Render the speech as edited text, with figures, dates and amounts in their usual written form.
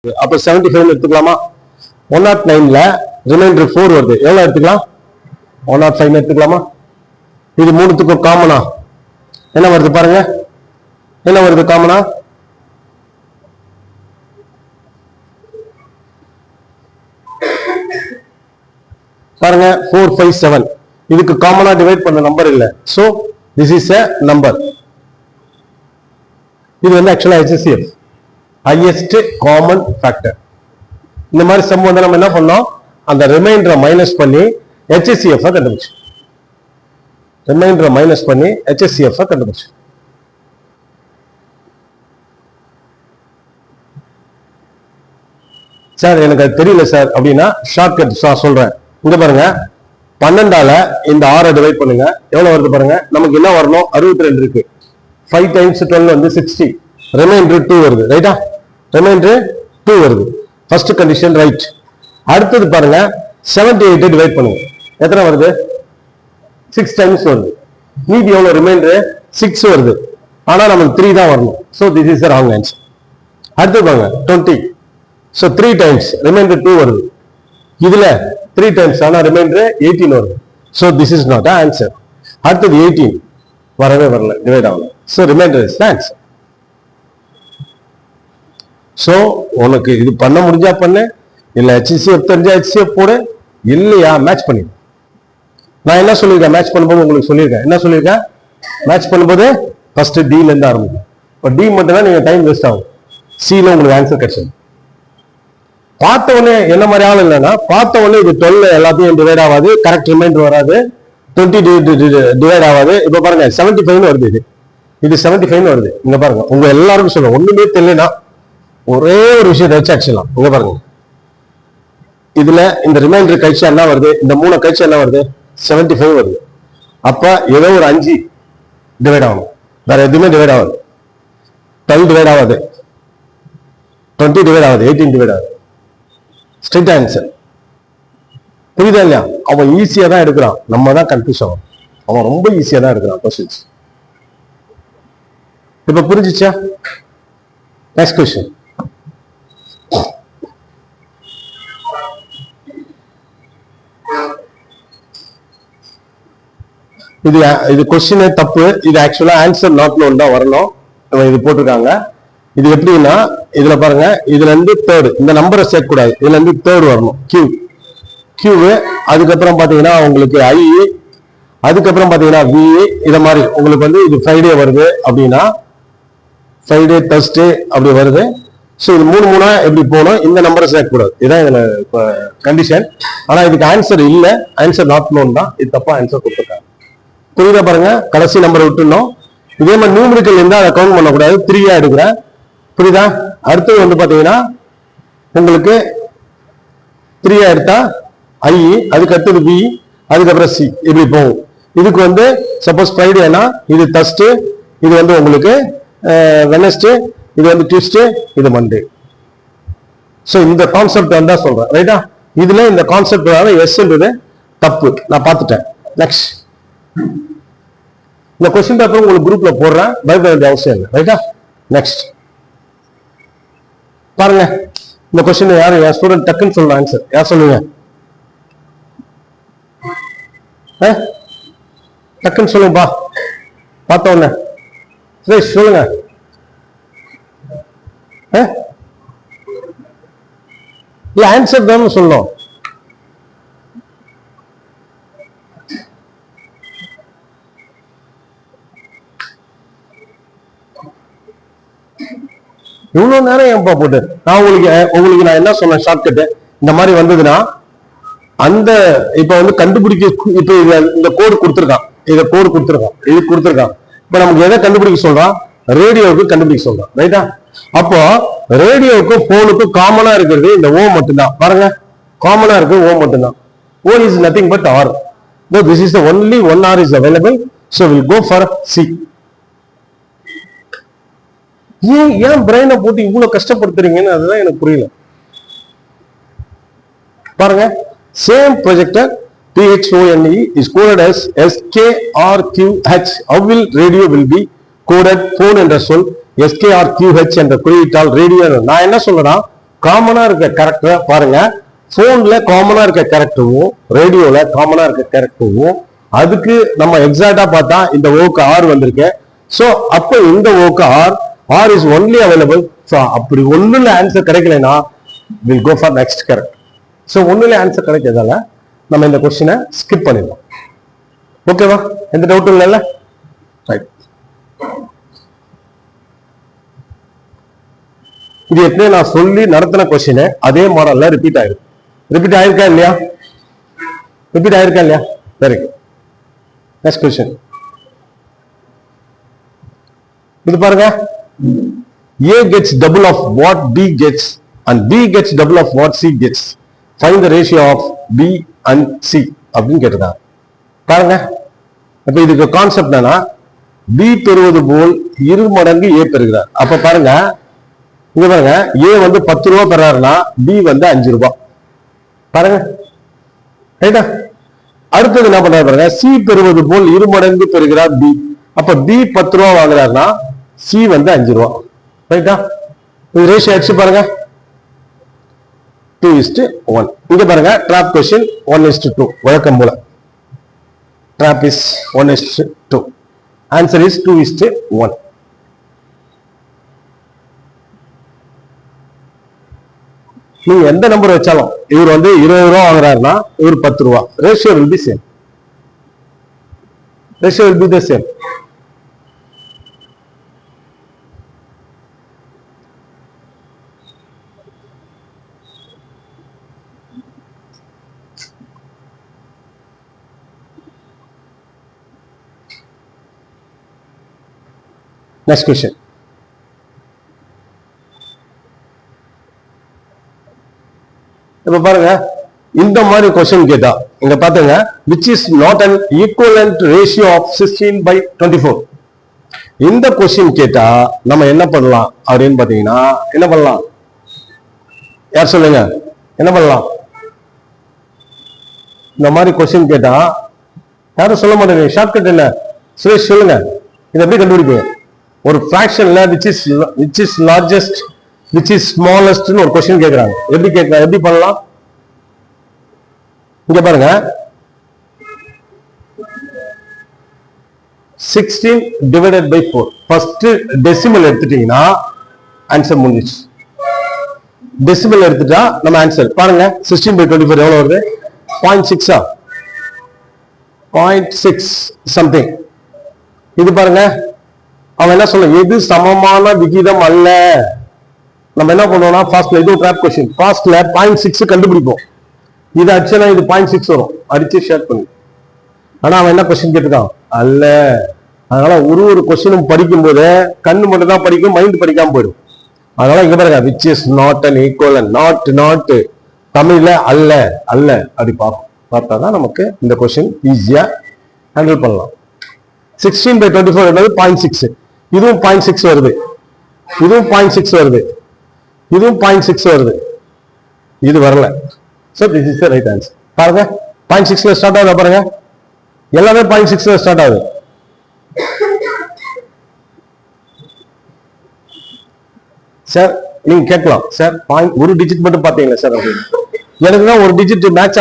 அப்ப 75 எடுத்துக்கலாமா? 109ல ரிமைண்டர் 4 வருது. எவ்வளவு எடுத்துக்கலாம்? 105 எடுத்துக்கலாமா? இது மூணுத்துக்கும் காமனா என்ன வருது பாருங்க. என்ன வருது காமனா? பாருங்க 457. இதுக்கு காமனா டிவைட் பண்ண நம்பர் இல்ல. So this is a number. இது வந்து ஆக்சுவலா HCF, ஹையஸ்ட் காமன் ஃபேக்டர். இந்த மாதிரி சம் வந்து நம்ம என்ன பண்ணோம், அந்த ரிமைண்டரை மைனஸ் பண்ணி HCF கண்டுபிடிச்சு, ரிமைண்டரை மைனஸ் பண்ணி HCF கண்டுபிடிச்சு. சார் எனக்கு அது தெரியல சார் அப்படின்னா ஷார்ட்கட் சொல்றேன். இங்க பாருங்க, 12ஆல இந்த 6 டிவைட் பண்ணுங்க. எவ்வளவு வருது பாருங்க. நமக்கு என்ன வரணும்? 62 இருக்கு. 5 times 12 வந்து 60. ரிமைண்டர் 2 வருது. ரைட்டா? ரிமைண்டர் 2 வருது. First condition right. அடுத்தது பாருங்க, 78 டிவைட் பண்ணுங்க. எத்தனை வருது? 6 times வருது. மீதி எவ்வளவு? ரிமைண்டர் 6 வருது. ஆனா நமக்கு 3 தான் வரணும். So this is wrong answer. அடுத்து பாருங்க 20. சோ 3 times ரிமைண்டர் 2 வருது. இதுல 3 times ஆனா ரிமைண்டர் 18 வருது. So this is not answer. அடுத்தது 18 வரவே வரல, டிவைட் ஆகல. So reminder is answer. So உனக்கு இது பண்ண முடிஞ்சா பண்ணு, இல்ல HCF தெரிஞ்சா HCF போடு, இல்லையா மேட்ச் பண்ணி. நான் என்ன சொல்லியிருக்கேன் மேட்ச் பண்ணும்போது? உங்களுக்கு சொல்லியிருக்கேன். என்ன சொல்லியிருக்கேன்? மேட்ச் பண்ணும்போது ஃபர்ஸ்ட் D ல இருந்து ஆரம்பிக்கும். இப்போ D மட்டும் தான் நீங்க டைம் வேஸ்ட் ஆகும். C ல உங்களுக்கு ஆன்சர் கிடைச்சது. பார்த்த உடனே என்ன மாதிரி ஆள் இல்லைன்னா, பார்த்த உடனே இது 12 எல்லாத்தையும் டிவைட் ஆகாது, கரெக்ட் ரிமைண்டர் வராது, 20 டிவைட் ஆகாது. இப்ப பாருங்க 75 வருது. இது 75 வருது. இங்க பாருங்க, உங்க எல்லாருக்கும் சொல்லுங்க, ஒண்ணுமே தெரியலனா ஒரே ஒரு விஷயத்தை வச்சு ஆக்சுவலா இங்க பாருங்க, இதுல இந்த ரிமைண்டர் கழிச்சா என்ன வருது? இந்த 3 கழிச்சா என்ன வருது? 75 வருது. அப்ப ஏதோ ஒரு 5 டிவைட் ஆகணும், வேற எதுவுமே டிவைட் ஆகாது. 12 டிவைட் ஆகாது, 20 டிவைட் ஆகாது, 18 டிவைட் ஆகுது. Straight answer. புரியுதா இல்லையா? அவன் ஈஸியா தான் எடுக்கிறான், நம்ம தான் கன்ஃபியூஸ் ஆகும். அவன் ரொம்ப ஈஸியா தான் எடுக்கிறான் கொஸ்டின்ஸ். இப்ப புரிஞ்சிச்சா? Next question. இது கொஸ்டினே தப்பு. இது ஆக்சுவலா ஆன்சர் நாட் நோன் தான் வரணும். இது போட்டிருக்காங்க. இது எப்படின்னா, இதுல பாருங்க, இதுல இருந்து தேர்டு, இந்த நம்பரை சேர்க்க கூடாது, இதுல இருந்து தேர்டு வரணும். கியூ, அதுக்கப்புறம் பாத்தீங்கன்னா உங்களுக்கு ஐ, அதுக்கப்புறம் பாத்தீங்கன்னா வி. இத மாதிரி உங்களுக்கு வந்து இது ஃப்ரைடே வருது அப்படின்னா, ஃப்ரைடே தர்ஸ்டே அப்படி வருது. ஸோ இது 3 எப்படி போகணும், இந்த நம்பரை சேர்க்கக்கூடாது. இதுதான் இதுல கண்டிஷன். ஆனா இதுக்கு ஆன்சர் இல்ல, ஆன்சர் நாட் நோன் தான். இது தப்பா ஆன்சர் கொடுத்துருக்காங்க. புரியுதா? பாருங்க, கடைசி நம்பரை விட்டுணும். இதே மாதிரி நியூமரிக்கல் இருந்தா அதை கவுண்ட் பண்ணக்கூடாது, 3 எடுக்கிறேன். புரியுதா? அடுத்தது வந்து பாத்தீங்கன்னா உங்களுக்கு 3 எடுத்தா ஐ, அதுக்கு அடுத்தது பி, அதுக்கப்புறம் சி, இப்படி போகும். இதுக்கு வந்து சப்போஸ் ஃப்ரைடேனா இது தர்ஸ்டே, இது வந்து உங்களுக்கு வெனஸ்டே, இது வந்து டியூஸ்டே, இது மண்டே. சோ இந்த கான்செப்ட் வந்தா சொல்றேன். ரைட்டா? இதுல இந்த கான்செப்ட் எஸ்ன்றது தப்பு, நான் பார்த்துட்டேன். நெக்ஸ்ட் இந்த கொஸ்டின் பேப்பர் உங்களுக்கு குரூப்ல போடுறேன், பயப்பட வேண்டிய அவசியம் இல்லை. ரைட்டா? நெக்ஸ்ட் பாருங்க, இந்த கொஸ்டின் யாரு என் ஸ்டூடெண்ட் டக்குன்னு சொல்ற ஆன்சர் யார் சொல்லுங்க? டக்குன்னு சொல்லுங்கப்பா, பார்த்த உடனே சுரேஷ் சொல்லுங்க. இல்ல ஆன்சர் தான் சொல்லணும். இவ்வளவு நேரம் ஏன்பா போட்டு நான் உங்களுக்கு நான் என்ன சொன்னேன் ஷார்ட்கட் இந்த மாதிரி வந்ததுன்னா, அந்த இப்ப வந்து கண்டுபிடிக்க, இப்ப இந்த கோடு கொடுத்துருக்கான், இத கோடு கொடுத்துருக்கான், இது கொடுத்துருக்கான். இப்ப நமக்கு எதை கண்டுபிடிக்க சொல்றான்? ரேடியோவுக்கு கண்டுபிடிக்க சொல்றான். ரைட்டா? அப்போ ரேடியோவுக்கும் போனுக்கும் காமனா இருக்கிறது இந்த ஓ மட்டும்தான். பாருங்க, காமனா இருக்கு ஓ மட்டும்தான். O is nothing but R. This is the only one R is available. So will go for C. ஏன் பிரெயினை போட்டு இவ்வளவு கஷ்டப்படுத்துறீங்கன்னு அதுதான் எனக்கு புரியல. பாருங்க, same projector PHONE is coded as SKRQH. How will radio will be coded? phone என்ற சொல் SKRQH என்ற குறியீட்டால் ரேடியோ. நான் என்ன சொல்றேன், காமனா இருக்க கேரக்டரை பாருங்க. போன்ல காமனா இருக்க கேரக்டரும் ரேடியோல காமனா இருக்க கேரக்டரும் அதுக்கு நம்ம எக்ஸாக்டா பார்த்தா இந்த ஓக்கு ஆர் வந்திருக்கு. சோ அப்போ இந்த ஓக்கு R is only available. So அப்படி ஒண்ணுல ஆன்சர் கிடைக்கலனா will go for next character. So ஒண்ணுல ஆன்சர் கிடைக்கிறதால நம்ம இந்த கொஸ்டினை ஸ்கிப் பண்ணிடலாம். ஓகேவா? எந்த டவுட்டும் இல்லைல்ல? ரைட். இது எப்படி நான் சொல்லி நடத்தின கொஸ்டின் அதே மாடல்ல ரிப்பீட் ஆயிருக்கு. ரிப்பீட் ஆயிருக்கா இல்லையா? ரிப்பீட் ஆயிருக்கா இல்லையா? Very good. Next question. இது பாருங்க. A gets double of what B gets and B gets double of what C gets. Find the ratio of B and C அப்படின்னு கேட்டிருக்காங்க. பாருங்க. இப்ப இதுக்கு கான்செப்ட் என்னன்னா B பெறுவது போல் 2 மடங்கு A பெறுகிறார். அப்ப பாருங்க, இங்க பாருங்க, A வந்து 10 ரூபாய் பெறாருன்னா B வந்து 5 ரூபாய். பாருங்க, ரைட்டா? அடுத்தது என்ன பண்றாரு பாருங்க, C பெறுவது போல் 2 மடங்கு பெறுகிறார் B. அப்ப B 10 ரூபாய் வாங்குறாருன்னா C வந்து 5 ரூபாய். ரைட்டா? இது ரேஷியோ அடிச்சு பாருங்க. 2:1. இங்க பாருங்க, ட்ராப் கொஸ்டின் 1:2. வழக்கம் போல ட்ராப் இஸ் 1:2. Answer is 2:1. நீங்க எந்த நம்பர் வச்சாலும் இவர் வந்து 20 ரூபாய் வாங்குறாருன்னா இவர் 10 ரூபாய். Ratio will be same. Ratio will be the same. Next question. இப்ப பாருங்க, இந்த மாதிரி கொஸ்டின் கேட்டா இங்க பாத்துங்க, which is not an equivalent ratio of 16/24. இந்த கொஸ்டின் கேட்டா நம்ம என்ன பண்ணலாம் அப்படின்னு பாத்தீங்கன்னா, என்ன பண்ணலாம்? யார் சொல்லுங்க, என்ன பண்ணலாம்? இந்த மாதிரி கொஸ்டின் கேட்டா யாரும் சொல்ல மாட்டேங்க. ஷார்ட்கட் என்ன? சுரேஷ் சொல்லுங்க, இதை எப்படி கண்டுபிடிப்பீங்க? ஒரு ஃபிராக்ஷன்ல which is largest, which is smallest ன்னு ஒரு क्वेश्चन கேக்குறாங்க. எப்படி கேக்குறாங்க? எப்படி பண்ணலாம்? இங்க பாருங்க, 16 divided by 4. ஃபர்ஸ்ட் டெசிமல் எடுத்துட்டீங்கன்னா ஆன்சர் முடிஞ்சிச்சு. டெசிமல் எடுத்துட்டா நம்ம ஆன்சர் பாருங்க. 16/24 எவ்வளவு வருது? 0.6. 0.6 சம்திங். இது பாருங்க, அவன் என்ன சொல்ல, எது சமமான விகிதம் அல்ல. நம்ம என்ன பண்ணுவோம்னா, ஃபாஸ்ட்ல இது ட்ராப் கொஸ்டின், ஃபாஸ்ட்ல 0.6 கண்டுபிடிப்போம். இது அடிச்சா இது 0.6 வரும், அடிச்சு ஷேர் பண்ணி. ஆனா அவன் என்ன கொஸ்டின் கேட்டுக்கான்? அல்ல. அதனால ஒரு கொஸ்டினும் படிக்கும் போது கண்ணு மட்டும் தான் படிக்கும், மைண்ட் படிக்காம போயிடும். அதனால இங்க பாருங்க, which is not an equivalent, not தமிழ்ல அல்ல அல்ல அப்படி பார்ப்போம். பார்த்தாதான் நமக்கு இந்த கொஸ்டின் ஈஸியா ஹேண்டில் பண்ணலாம். 16/24 என்பது 0.6. இதுவும் 0.6 வருது, இதுவும் 0.6 வருது, இதுவும் 0.6 வருது. இது வரல. So this is the right answer. பாருங்க, 0.6ல ஸ்டார்ட் ஆகுது. பாருங்க, எல்லாமே 0.6ல ஸ்டார்ட் ஆகுது. சார் நீங்க கேட்கலாம், சார் ஒரு டிஜிட் மட்டும் பாத்தீங்களா சார்? எனக்கு தான் ஒரு டிஜிட் மேட்ச்